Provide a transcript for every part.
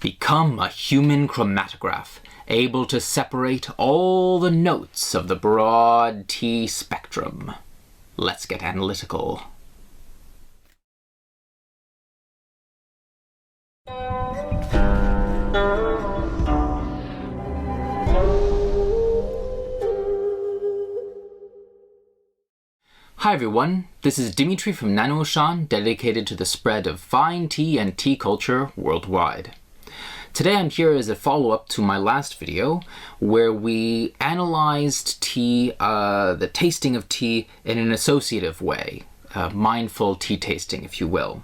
Become a human chromatograph, able to separate all the notes of the broad tea spectrum. Let's get analytical. Hi everyone, this is Dimitri from nannuoshan, dedicated to the spread of fine tea and tea culture worldwide. Today I'm here as a follow-up to my last video where we analyzed tea, the tasting of tea in an associative way, mindful tea tasting if you will.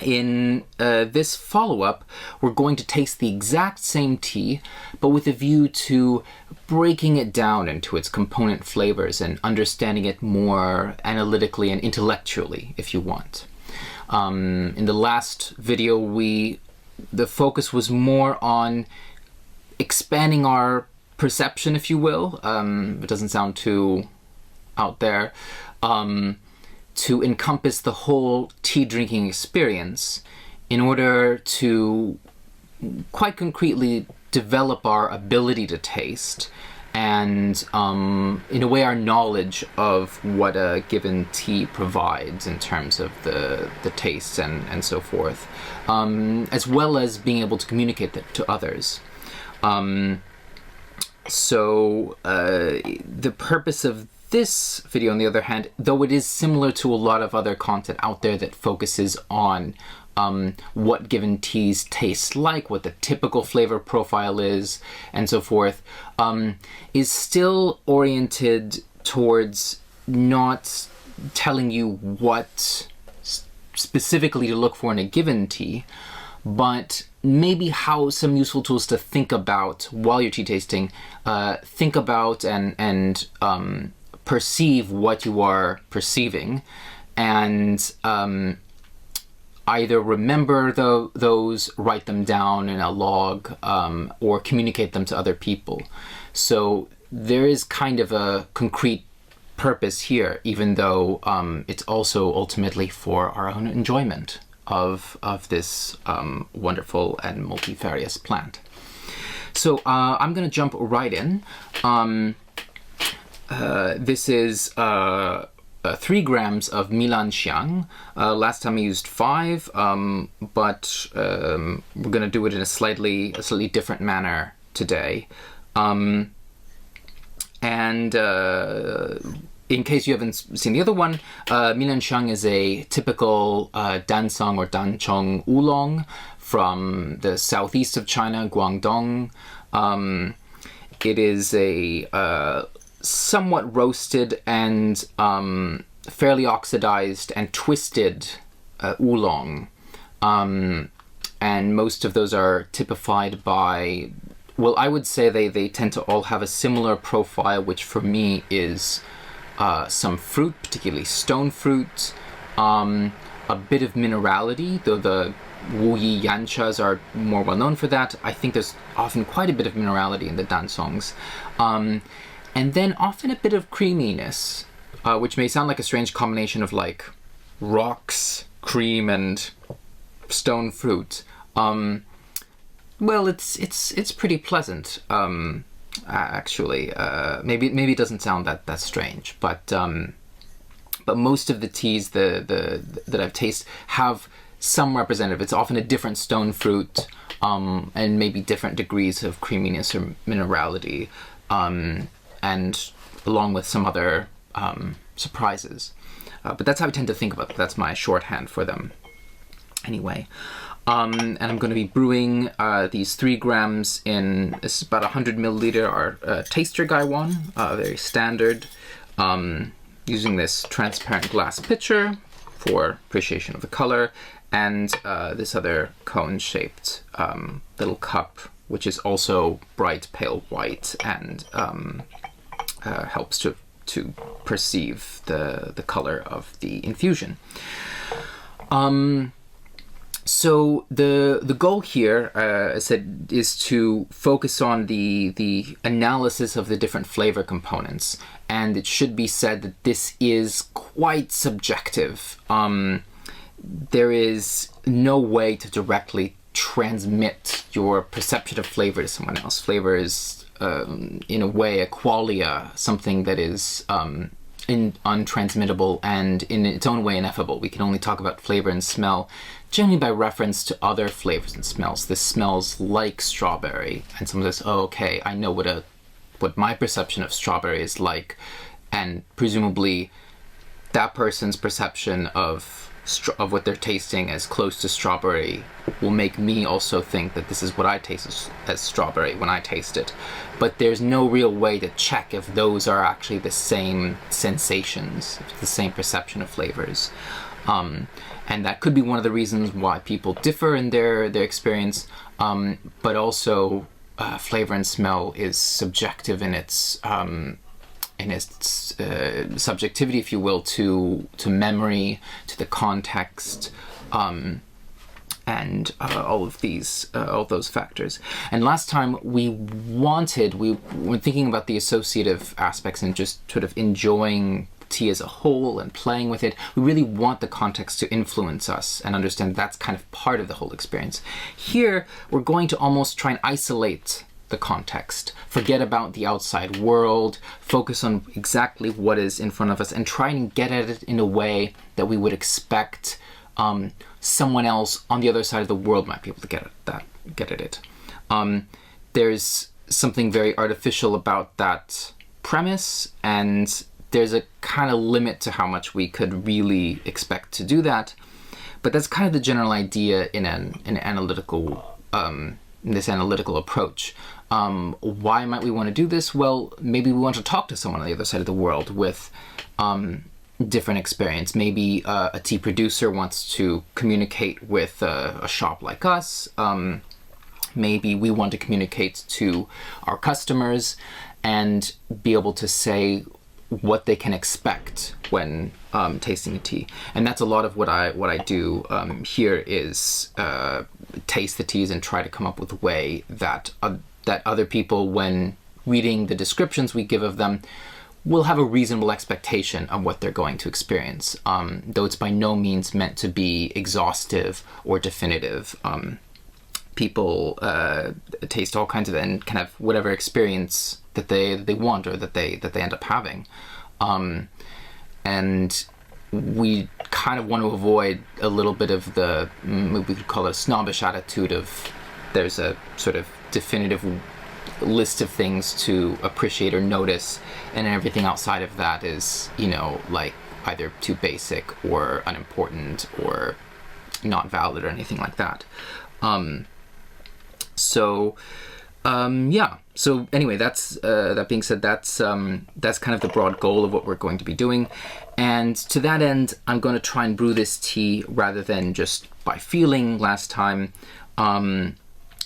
In this follow-up, we're going to taste the exact same tea, but with a view to breaking it down into its component flavors and understanding it more analytically and intellectually, if you want. In the last video, the focus was more on expanding our perception, if you will. It doesn't sound too out there. To encompass the whole tea drinking experience in order to quite concretely develop our ability to taste and in a way our knowledge of what a given tea provides in terms of the tastes and so forth, as well as being able to communicate that to others. So the purpose of this video, on the other hand, though it is similar to a lot of other content out there that focuses on what given teas taste like, what the typical flavor profile is, and so forth, is still oriented towards not telling you what specifically to look for in a given tea, but maybe how some useful tools to think about while you're tea tasting, think about and perceive what you are perceiving, and either remember those, write them down in a log, or communicate them to other people. So there is kind of a concrete purpose here, even though it's also ultimately for our own enjoyment of this wonderful and multifarious plant. So I'm going to jump right in. This is 3 grams of Milan Xiang. Last time I used 5, but we're going to do it in a slightly different manner today. And in case you haven't seen the other one, Milan Xiang is a typical Dancong or Dancong oolong from the southeast of China, Guangdong. It is a somewhat roasted and fairly oxidized and twisted oolong. And most of those are typified by, well, I would say they tend to all have a similar profile, which for me is some fruit, particularly stone fruit, a bit of minerality, though the Wu Yi Yanchas are more well known for that. I think there's often quite a bit of minerality in the Dancongs. And then often a bit of creaminess, which may sound like a strange combination of like rocks, cream, and stone fruit. Well, it's pretty pleasant, actually. Maybe it doesn't sound that strange, but most of the teas that I've tasted have some representative. It's often a different stone fruit, and maybe different degrees of creaminess or minerality. And along with some other surprises. But that's how I tend to think about it. That's my shorthand for them. Anyway, and I'm going to be brewing these 3 grams in, this is about 100 milliliter, our taster gaiwan, very standard, using this transparent glass pitcher for appreciation of the color, and this other cone-shaped little cup, which is also bright pale white and helps to perceive the color of the infusion. So the goal here, as I said, is to focus on the analysis of the different flavor components, and it should be said that this is quite subjective. There is no way to directly transmit your perception of flavor to someone else. Flavor is, in a way, a qualia, something that is untransmittable and in its own way ineffable. We can only talk about flavor and smell generally by reference to other flavors and smells. This smells like strawberry, and someone says, oh, okay, I know what my perception of strawberry is like, and presumably that person's perception of what they're tasting as close to strawberry will make me also think that this is what I taste as strawberry when I taste it. But there's no real way to check if those are actually the same sensations, the same perception of flavors. And that could be one of the reasons why people differ in their experience, but also flavor and smell is subjective in its subjectivity, if you will, to memory, to the context, and all of those factors. And last time we were thinking about the associative aspects and just sort of enjoying tea as a whole and playing with it. We really want the context to influence us and understand that's kind of part of the whole experience. Here, we're going to almost try and isolate the context, forget about the outside world, focus on exactly what is in front of us, and try and get at it in a way that we would expect someone else on the other side of the world might be able to get at it. There's something very artificial about that premise, and there's a kind of limit to how much we could really expect to do that. But that's kind of the general idea in an analytical this analytical approach. Why might we want to do this? Well, maybe we want to talk to someone on the other side of the world with different experience. Maybe a tea producer wants to communicate with a shop like us. Maybe we want to communicate to our customers and be able to say what they can expect when tasting a tea. And that's a lot of what I do here is taste the teas and try to come up with a way that other people, when reading the descriptions we give of them, will have a reasonable expectation of what they're going to experience, though it's by no means meant to be exhaustive or definitive. People taste all kinds of and can have whatever experience that they want or that they end up having, and we kind of want to avoid a little bit of the, we could call it a snobbish attitude of there's a sort of definitive list of things to appreciate or notice, and everything outside of that is, like either too basic or unimportant or not valid or anything like that. So anyway, that's that being said, that's kind of the broad goal of what we're going to be doing. And to that end, I'm going to try and brew this tea rather than just by feeling last time,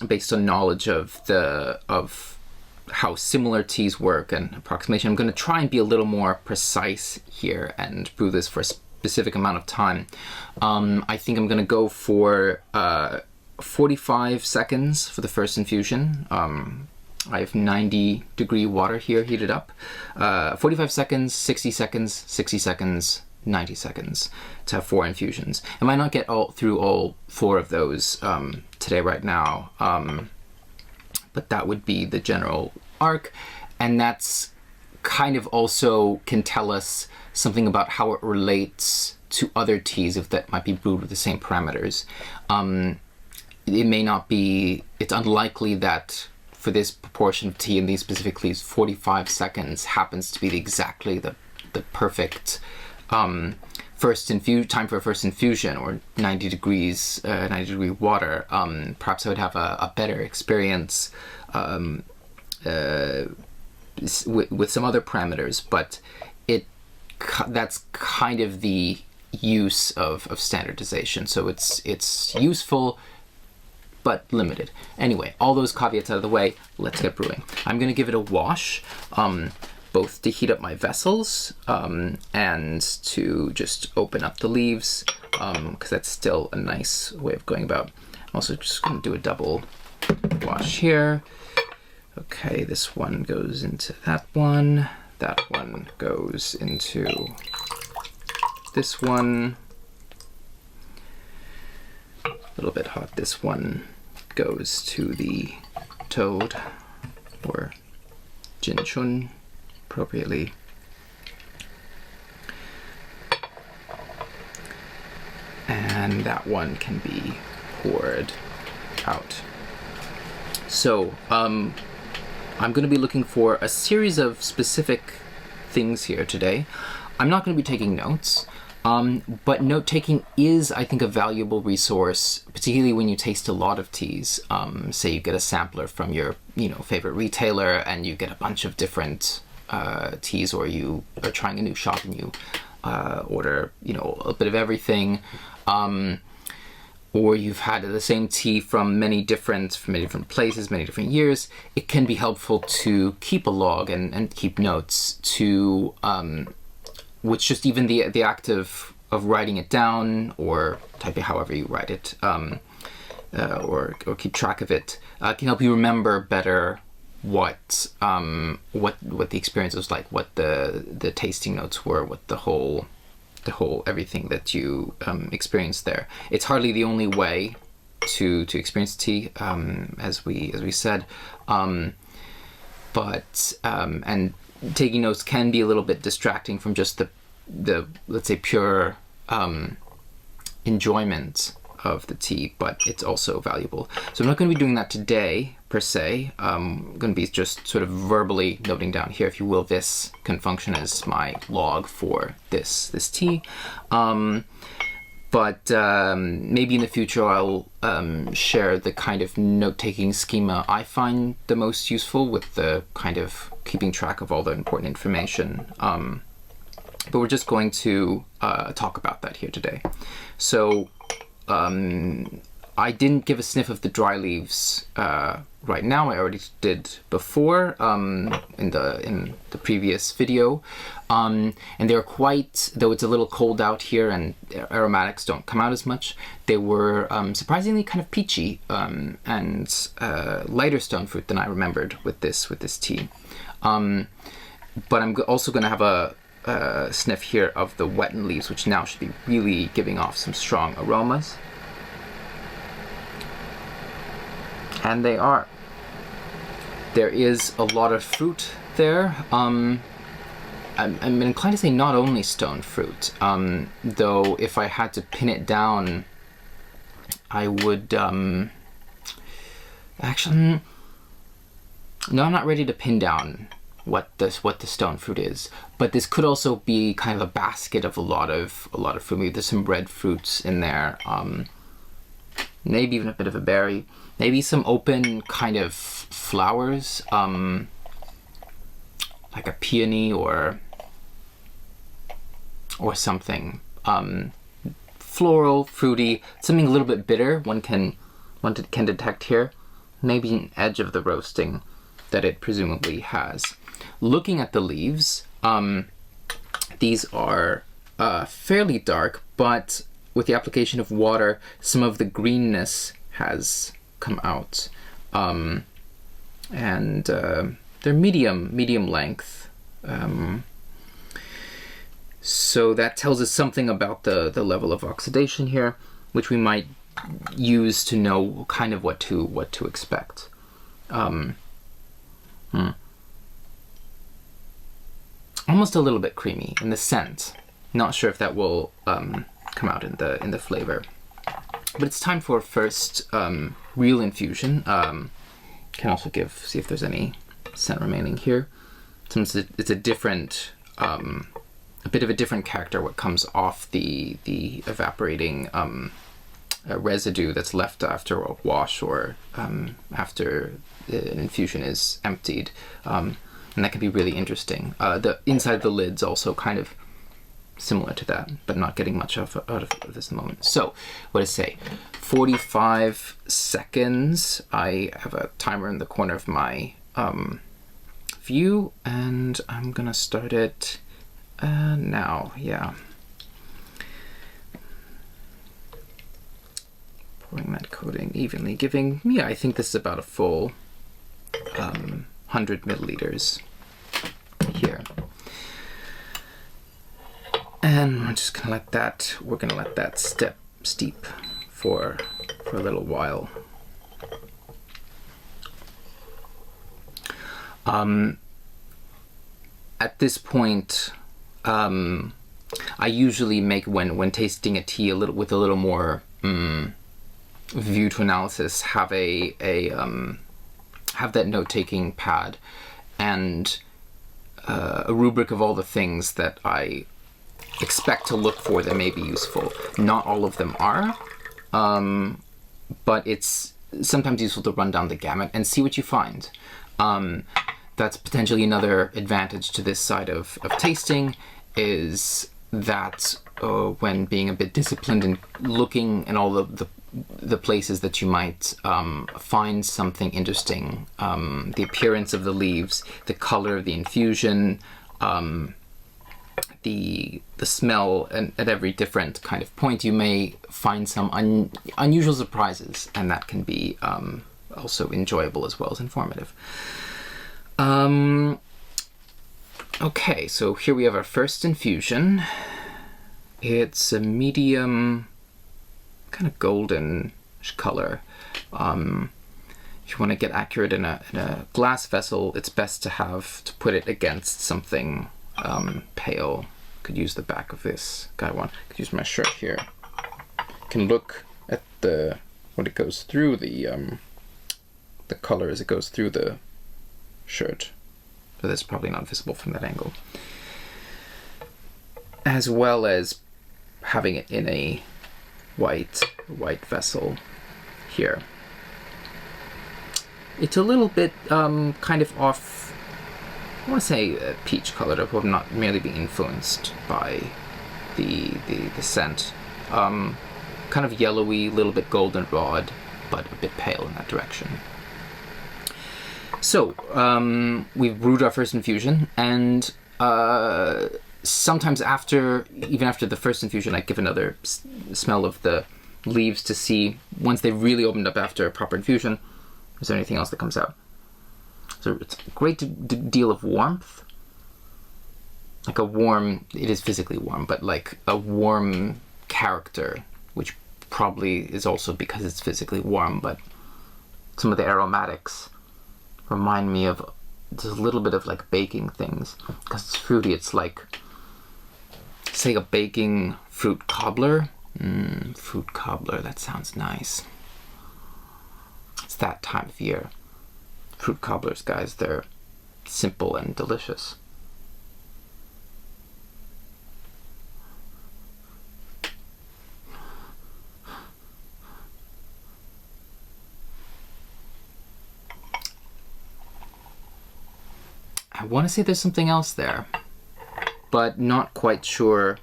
based on knowledge of how similar teas work and approximation. I'm going to try and be a little more precise here and brew this for a specific amount of time. I think I'm going to go for 45 seconds for the first infusion. I have 90-degree water here heated up. 45 seconds, 60 seconds, 60 seconds, 90 seconds to have 4 infusions. I might not get through all 4 of those today right now, but that would be the general arc, and that's kind of also can tell us something about how it relates to other teas if that might be brewed with the same parameters. It may not be, it's unlikely that for this proportion of tea in these specific teas, 45 seconds happens to be exactly the perfect time for a first infusion, or 90 degree water. Perhaps I would have a better experience with some other parameters, but that's kind of the use of standardization. So it's useful, but limited. Anyway, all those caveats out of the way, let's get brewing. I'm going to give it a wash, both to heat up my vessels and to just open up the leaves, because that's still a nice way of going about. I'm also just going to do a double wash here. Okay, this one goes into that one goes into this one. A little bit hot, this one goes to the toad, or jinchun appropriately. And that one can be poured out. So I'm going to be looking for a series of specific things here today. I'm not going to be taking notes, but note-taking is, I think, a valuable resource, particularly when you taste a lot of teas. Say you get a sampler from your favorite retailer and you get a bunch of different teas, or you are trying a new shop and you order a bit of everything. Or you've had the same tea from many different places, many different years. It can be helpful to keep a log and keep notes, to which just even the act of writing it down or typing however you write it, or keep track of it, can help you remember better what the experience was like, what the tasting notes were, what the whole everything that you experienced there. It's hardly the only way to experience tea, as we said, but and taking notes can be a little bit distracting from just the let's say pure enjoyment of the tea, but it's also valuable. So I'm not going to be doing that today per se. I'm going to be just sort of verbally noting down here, if you will. This can function as my log for this tea. But maybe in the future I'll share the kind of note-taking schema I find the most useful, with the kind of keeping track of all the important information. But we're just going to talk about that here today. So I didn't give a sniff of the dry leaves right now. I already did before in the previous video, and they're quite, though it's a little cold out here and aromatics don't come out as much, they were surprisingly kind of peachy and lighter stone fruit than I remembered with this tea. But I'm also going to have a sniff here of the wettened leaves, which now should be really giving off some strong aromas. And they are. There is a lot of fruit there. I'm inclined to say not only stone fruit, though if I had to pin it down, I would actually, no, I'm not ready to pin down what the stone fruit is, but this could also be kind of a basket of a lot of fruit. Maybe there's some red fruits in there, maybe even a bit of a berry, maybe some open kind of flowers, like a peony or something, floral, fruity, something a little bit bitter. One can detect here, maybe an edge of the roasting that it presumably has. Looking at the leaves, these are fairly dark, but with the application of water, some of the greenness has come out, and they're medium length. So that tells us something about the level of oxidation here, which we might use to know kind of what to expect. Almost a little bit creamy in the scent. Not sure if that will come out in the flavor. But it's time for first real infusion. Can also see if there's any scent remaining here. Since it's a different, a bit of a different character what comes off the evaporating residue that's left after a wash or after an infusion is emptied. And that can be really interesting. The inside of the lid's also kind of similar to that, but not getting much out of this moment. So, what does it say? 45 seconds. I have a timer in the corner of my view, and I'm gonna start it now. Yeah. Pouring that coating evenly, giving, yeah, I think this is about a full 100 milliliters here. And we're just gonna let that steep for a little while. At this point, I usually make, when tasting a tea, with a little more view to analysis, have have that note-taking pad and a rubric of all the things that I expect to look for that may be useful. Not all of them are, but it's sometimes useful to run down the gamut and see what you find. That's potentially another advantage to this side of tasting, is that when being a bit disciplined and looking in all the places that you might find something interesting, the appearance of the leaves, the color of the infusion, the smell, and at every different kind of point you may find some unusual surprises, and that can be also enjoyable as well as informative. Okay, so here we have our first infusion. It's a medium, kind of golden color. If you want to get accurate in a glass vessel, it's best to put it against something pale. Could use the back of this guy one. Could use my shirt here. Can look at when it goes through the color as it goes through the shirt. But that's probably not visible from that angle. As well as having it in a white vessel here. It's a little bit kind of off, I want to say peach colored. I hope I'm not merely being influenced by the scent. Kind of yellowy, a little bit goldenrod, but a bit pale in that direction. So, we've brewed our first infusion, and sometimes even after the first infusion, I give another smell of the leaves to see, once they've really opened up after a proper infusion, is there anything else that comes out. So it's a great deal of warmth. Like it is physically warm, but like a warm character, which probably is also because it's physically warm, but some of the aromatics remind me of just a little bit of like baking things. Because it's fruity, it's like, say, a baking fruit cobbler. Fruit cobbler, that sounds nice. It's that time of year. Fruit cobblers, guys, they're simple and delicious. I want to say there's something else there, but not quite sure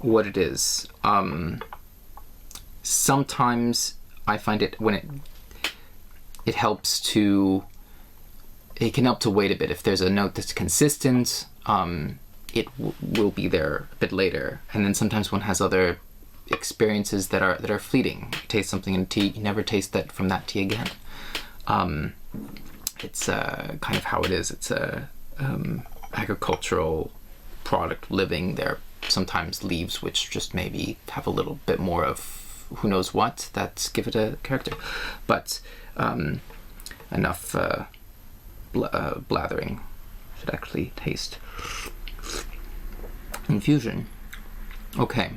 what it is. Sometimes I find it when it helps to, it can help to wait a bit. If there's a note that's consistent, it will be there a bit later. And then sometimes one has other experiences that are fleeting. You taste something in tea, you never taste that from that tea again. It's kind of how it is. It's a agricultural product living. There are sometimes leaves which just maybe have a little bit more of who knows what that give it a character. But enough blathering. Should actually taste infusion. Okay.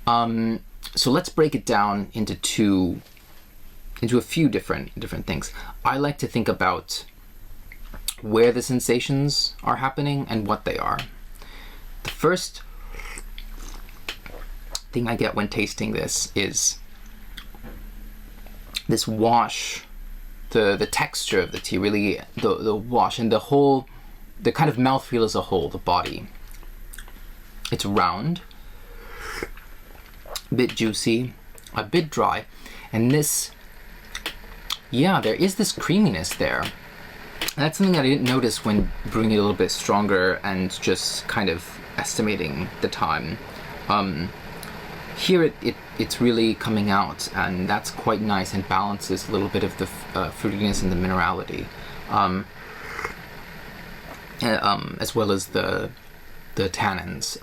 So let's break it down into a few different things. I like to think about where the sensations are happening and what they are. The first thing I get when tasting this is this wash, the texture of the tea, really the wash, and the kind of mouthfeel as a whole, the body. It's round, a bit juicy, a bit dry, and this, yeah, there is this creaminess there. And that's something that I didn't notice when brewing it a little bit stronger and just kind of estimating the time. Here it's really coming out, and that's quite nice and balances a little bit of the fruitiness and the minerality, as well as the tannins.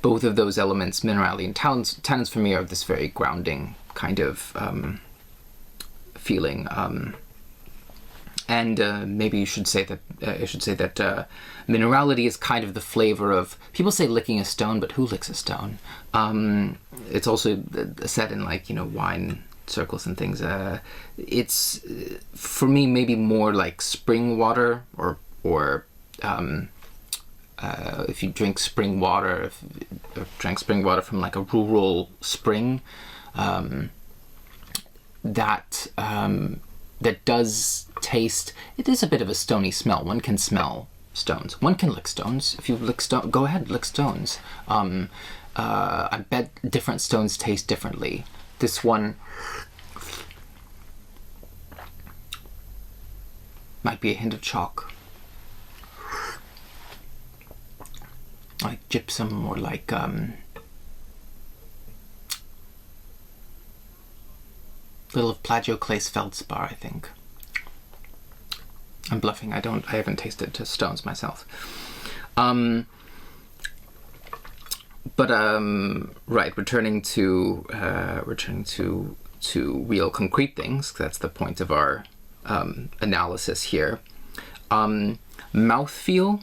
Both of those elements, minerality and tannins for me, are this very grounding kind of feeling. And maybe you should say that minerality is kind of the flavor of, people say licking a stone, but who licks a stone? It's also said in, like, wine circles and things. It's for me maybe more like spring water, or if you drink spring water, drank spring water from like a rural spring, that does taste, it is a bit of a stony smell. One can smell stones. One can lick stones. If you lick stone, go ahead, lick stones. I bet different stones taste differently. This one might be a hint of chalk, like gypsum, or like little of plagioclase feldspar, I think. I'm bluffing. I haven't tasted to stones myself. Right, returning to real concrete things. That's the point of our analysis here. Mouthfeel,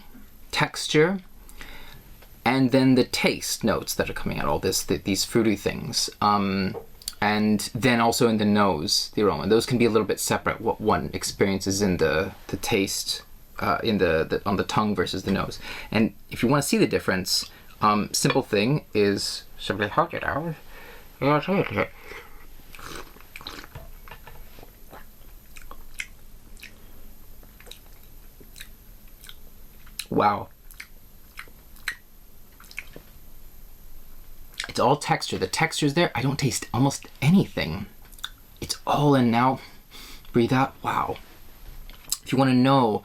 texture, and then the taste notes that are coming out. All these fruity things. And then also in the nose, the aroma. Those can be a little bit separate. What one experiences in the taste, on the tongue versus the nose. And if you want to see the difference, simple thing is simply hold it out. Wow. It's all texture. The texture's there. I don't taste almost anything. It's all in now. Breathe out. Wow. If you want to know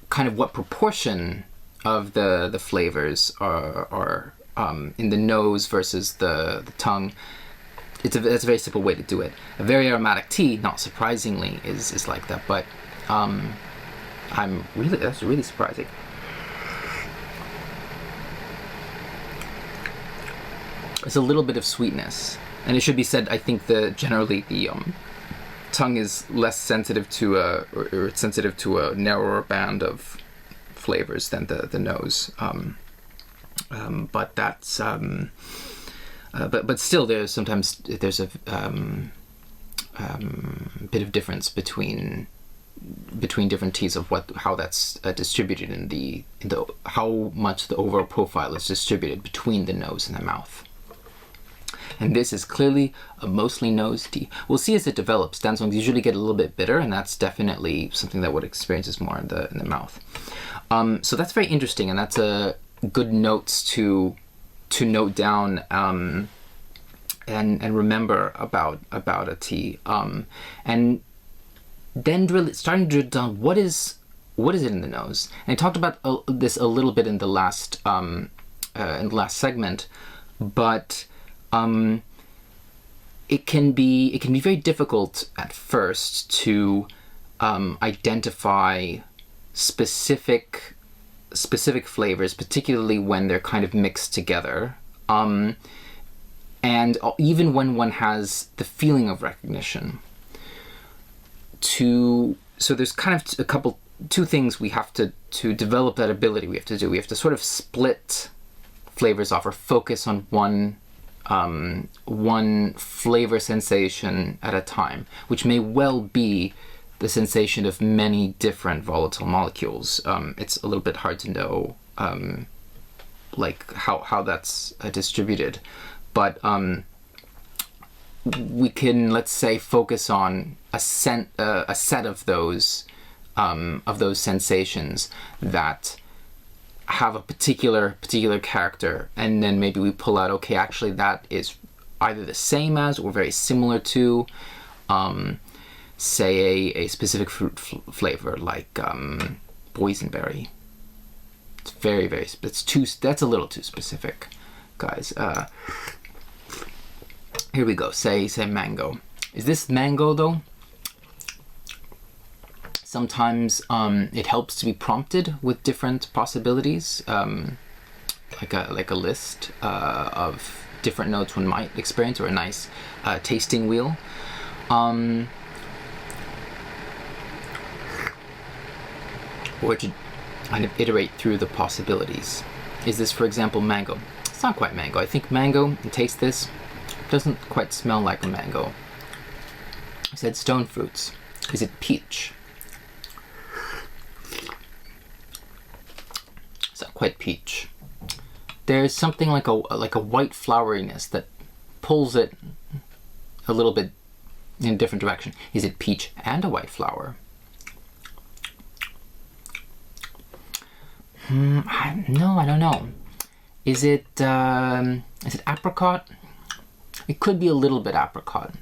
kind of what proportion of the flavors are in the nose versus the tongue, that's a very simple way to do it. A very aromatic tea, not surprisingly, is like that. But that's really surprising. It's a little bit of sweetness, and it should be said, I think generally the tongue is less sensitive to or it's sensitive to a narrower band of flavors than the nose. But that's but still there's a bit of difference between different teas of how that's distributed in the how much the overall profile is distributed between the nose and the mouth. And this is clearly a mostly nose tea. We'll see as it develops. Dancongs usually get a little bit bitter, and that's definitely something that one experiences more in the mouth. So that's very interesting, and that's a good notes to note down and remember about a tea. And then really starting to drill down, what is it in the nose? And I talked about this a little bit in the last segment, but it can be very difficult at first to identify specific flavors, particularly when they're kind of mixed together, and even when one has the feeling of recognition. So there's kind of two things we have to develop that ability. We have to sort of split flavors off, or focus on one flavor sensation at a time, which may well be the sensation of many different volatile molecules. It's a little bit hard to know like how that's distributed, but we can, let's say, focus on a set of those sensations that have a particular character, and then maybe we pull out, okay, actually that is either the same as or very similar to say a specific fruit flavor, like boysenberry. It's very that's a little too specific, guys. Here we go. Say mango. Is this mango though? Sometimes it helps to be prompted with different possibilities, like a list of different notes one might experience, or a nice tasting wheel. or to kind of iterate through the possibilities. Is this, for example, mango? It's not quite mango. I think mango, you taste this, doesn't quite smell like a mango. I said stone fruits. Is it peach? It's not quite peach. There's something like a white floweriness that pulls it a little bit in a different direction. Is it peach and a white flower? No, I don't know. Is it apricot? It could be a little bit apricot,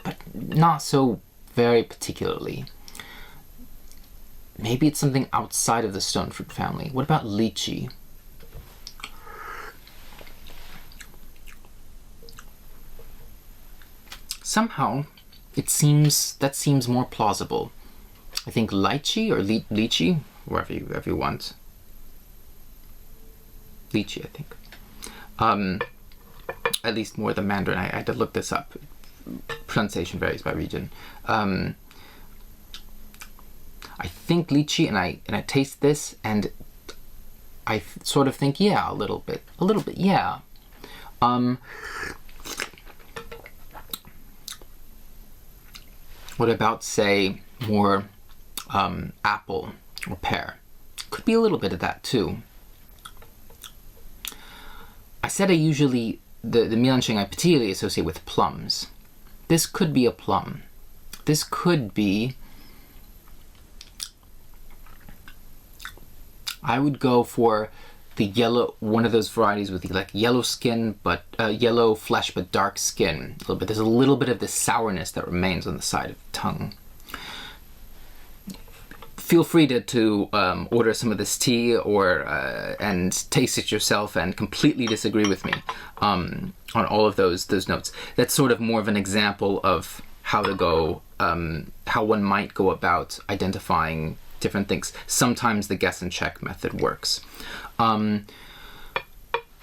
but not so very particularly. Maybe it's something outside of the stone fruit family. What about lychee? Somehow, that seems more plausible. I think lychee or lychee, wherever you want. Lychee, I think. At least more than Mandarin. I had to look this up. Pronunciation varies by region. I think lychee, and I taste this, and I sort of think, yeah, a little bit, yeah. What about, say, more apple or pear? Could be a little bit of that too. I said I usually, the Milan Xiang I particularly associate with plums. This could be a plum. This could be, I would go for the yellow, one of those varieties with the like yellow skin, but yellow flesh but dark skin. A little bit. There's a little bit of the sourness that remains on the side of the tongue. Feel free to order some of this tea or and taste it yourself and completely disagree with me on all of those notes. That's sort of more of an example of how to go, how one might go about identifying different things. Sometimes the guess and check method works. At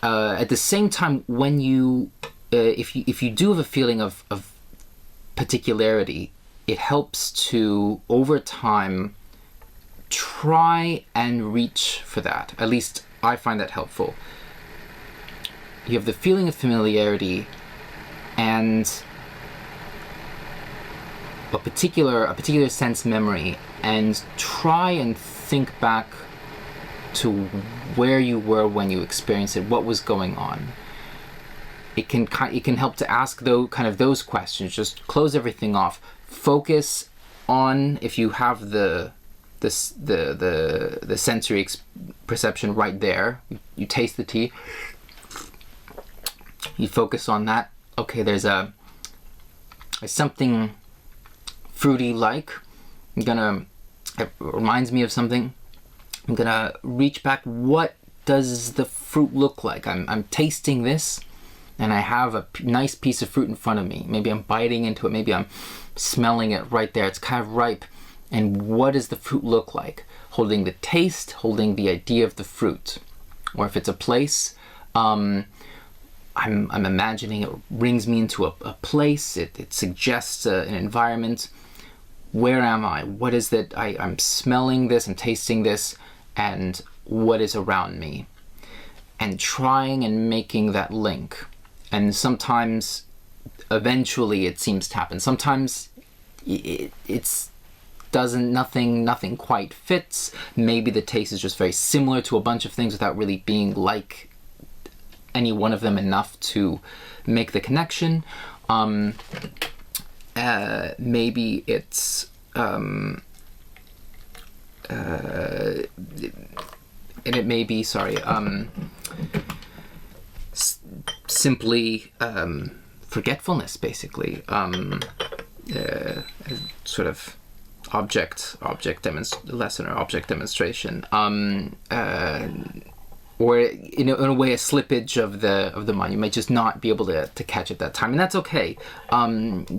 the same time, when you, if you do have a feeling of particularity, it helps to, over time, try and reach for that. At least I find that helpful. You have the feeling of familiarity and a particular sense memory, and try and think back to where you were when you experienced it, what was going on. It can help to ask those questions. Just close everything off. Focus on, if you have the sensory perception right there. You taste the tea. You focus on that. Okay, there's something fruity like. It reminds me of something. I'm gonna reach back. What does the fruit look like? I'm tasting this, and I have a nice piece of fruit in front of me. Maybe I'm biting into it. Maybe I'm smelling it right there. It's kind of ripe. And what does the fruit look like? Holding the taste, holding the idea of the fruit. Or if it's a place, I'm imagining it brings me into a place. It suggests an environment. Where am I? What is that? I'm smelling this and tasting this, and what is around me? And trying and making that link. And sometimes, eventually, it seems to happen. Sometimes nothing quite fits. Maybe the taste is just very similar to a bunch of things without really being like any one of them enough to make the connection. Maybe it's and it may be simply forgetfulness, basically. Sort of lesson or object demonstration, or in a way a slippage of the mind. You may just not be able to catch it that time, and that's okay.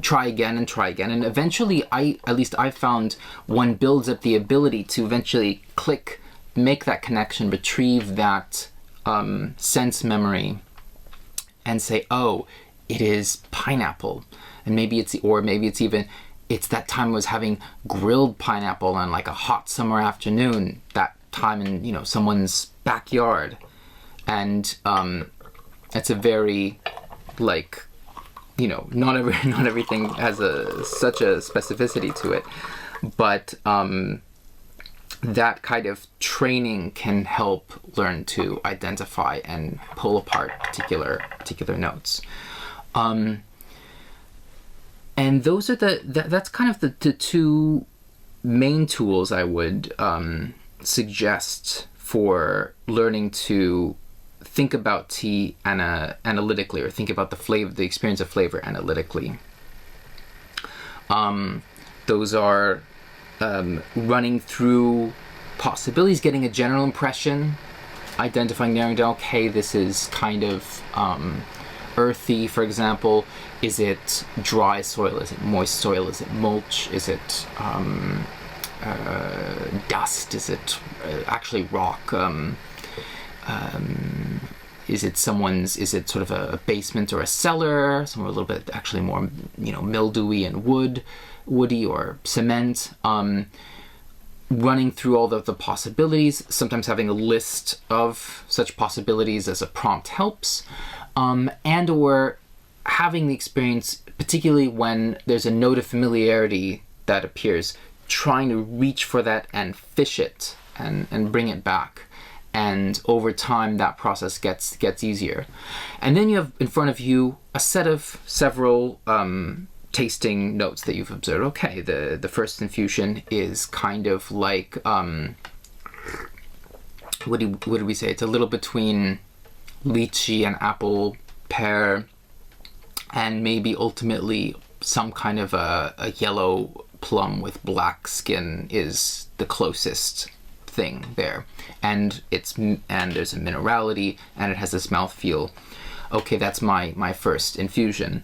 Try again, and eventually, at least I found, one builds up the ability to eventually click, make that connection, retrieve that sense memory, and say, oh, it is pineapple, and maybe it's even it's that time I was having grilled pineapple on like a hot summer afternoon, that time in, you know, someone's backyard. And it's a very, like, you know, not everything has such a specificity to it, but that kind of training can help learn to identify and pull apart particular notes. And those are that's kind of the two main tools I would suggest for learning to think about tea analytically, or think about the experience of flavor analytically. Those are running through possibilities, getting a general impression, identifying, narrowing down, okay, this is kind of earthy, for example. Is it dry soil? Is it moist soil? Is it mulch? Is it dust? Is it actually rock? Is it sort of a basement or a cellar, somewhere a little bit actually more, you know, mildewy and woody or cement? Running through all the possibilities, sometimes having a list of such possibilities as a prompt helps, and or having the experience, particularly when there's a note of familiarity that appears, trying to reach for that and fish it and bring it back. And over time, that process gets easier. And then you have in front of you a set of several tasting notes that you've observed. Okay, the first infusion is kind of like, what did we say? It's a little between lychee and apple pear, and maybe ultimately some kind of a yellow plum with black skin is the closest thing there, and there's a minerality, and it has this mouthfeel. Okay, that's my first infusion.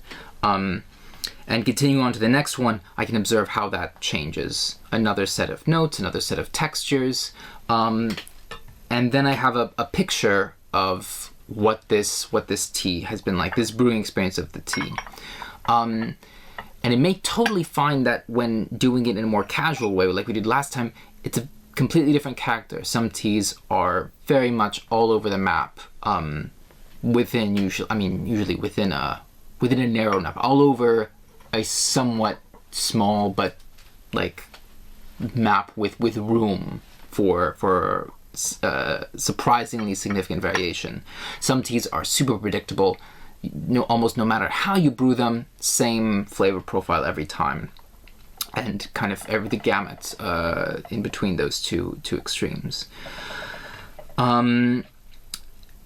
And continuing on to the next one, I can observe how that changes. Another set of notes, another set of textures, and then I have a picture of what this tea has been like, this brewing experience of the tea. And it may totally find that when doing it in a more casual way, like we did last time, it's a completely different character. Some teas are very much all over the map, usually within a narrow map, all over a somewhat small but like map with room for surprisingly significant variation. Some teas are super predictable, almost no matter how you brew them, same flavor profile every time, and kind of the gamut in between those two extremes.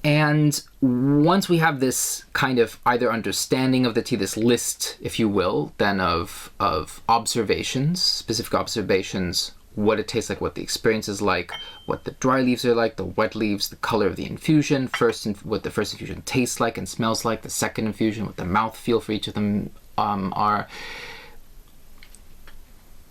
And once we have this kind of either understanding of the tea, this list, if you will, then of observations, specific observations, what it tastes like, what the experience is like, what the dry leaves are like, the wet leaves, the color of the infusion, what the first infusion tastes like and smells like, the second infusion, what the mouthfeel for each of them are.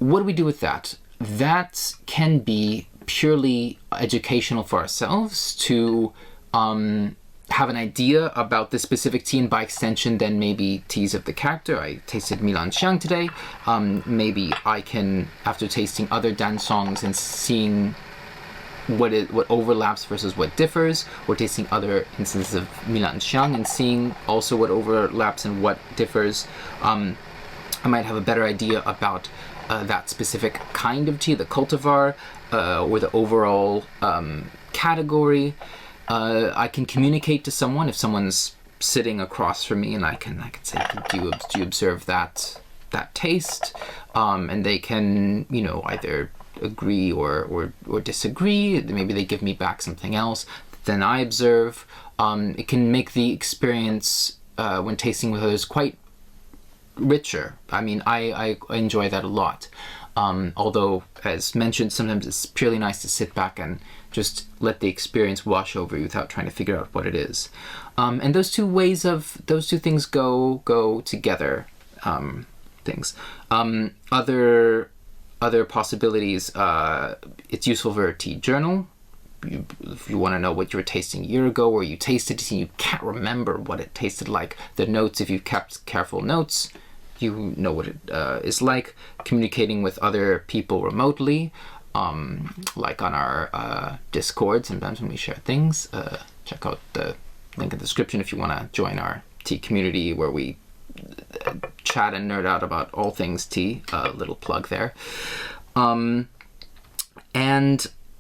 What do we do with that? That can be purely educational for ourselves to have an idea about this specific tea, and by extension then maybe teas of the character. I tasted Milan Xiang today. Maybe I can, after tasting other Dancongs and seeing what overlaps versus what differs, or tasting other instances of Milan Xiang and seeing also what overlaps and what differs, I might have a better idea about that specific kind of tea, the cultivar, or the overall category. I can communicate to someone if someone's sitting across from me, and I can say, do you observe that taste? And they can, either agree or disagree. Maybe they give me back something else. Then I observe. It can make the experience when tasting with others quite richer. I mean, I enjoy that a lot. Although, as mentioned, sometimes it's purely nice to sit back and just let the experience wash over you without trying to figure out what it is. And those two things go together. Other possibilities. It's useful for a tea journal. If you want to know what you were tasting a year ago, or you tasted tea and you can't remember what it tasted like, the notes, if you kept careful notes, you know what it is like communicating with other people remotely, like on our Discord. Sometimes when we share things, check out the link in the description if you want to join our tea community where we chat and nerd out about all things tea. Little plug there. And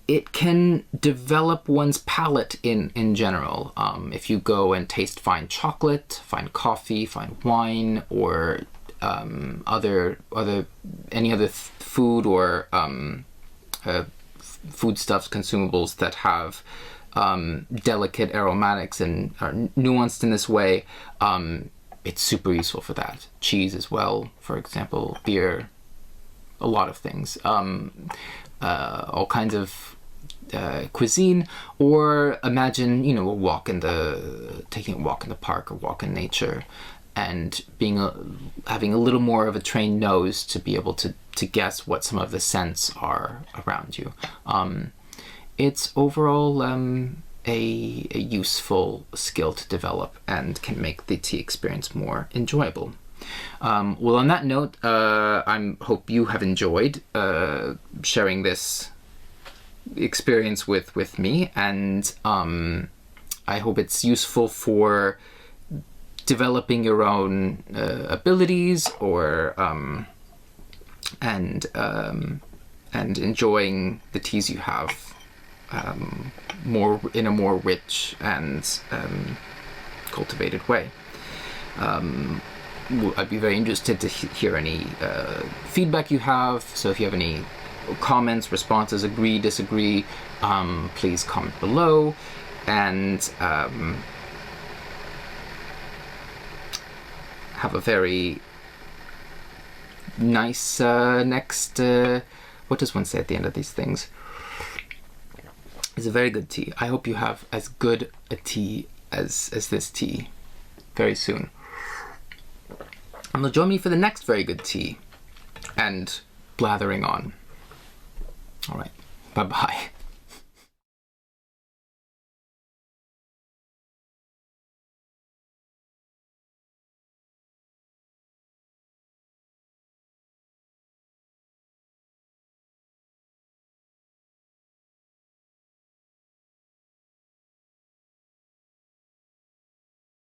it can develop one's palate in general. If you go and taste fine chocolate, fine coffee, fine wine, or any other food or foodstuffs, consumables that have delicate aromatics and are nuanced in this way, it's super useful for that. Cheese as well, for example, beer, a lot of things. All kinds of cuisine, or imagine, you know, taking a walk in the park or walk in nature, and having a little more of a trained nose to be able to guess what some of the scents are around you. It's overall a useful skill to develop and can make the tea experience more enjoyable. Well, on that note, I hope you have enjoyed sharing this experience with me, and I hope it's useful for developing your own abilities, or and enjoying the teas you have in a more rich and cultivated way. I'd be very interested to hear any feedback you have. So if you have any comments, responses, agree, disagree, please comment below. And have a very nice next... what does one say at the end of these things? It's a very good tea. I hope you have as good a tea as this tea very soon. And join me for the next very good tea, and blathering on. All right, bye-bye.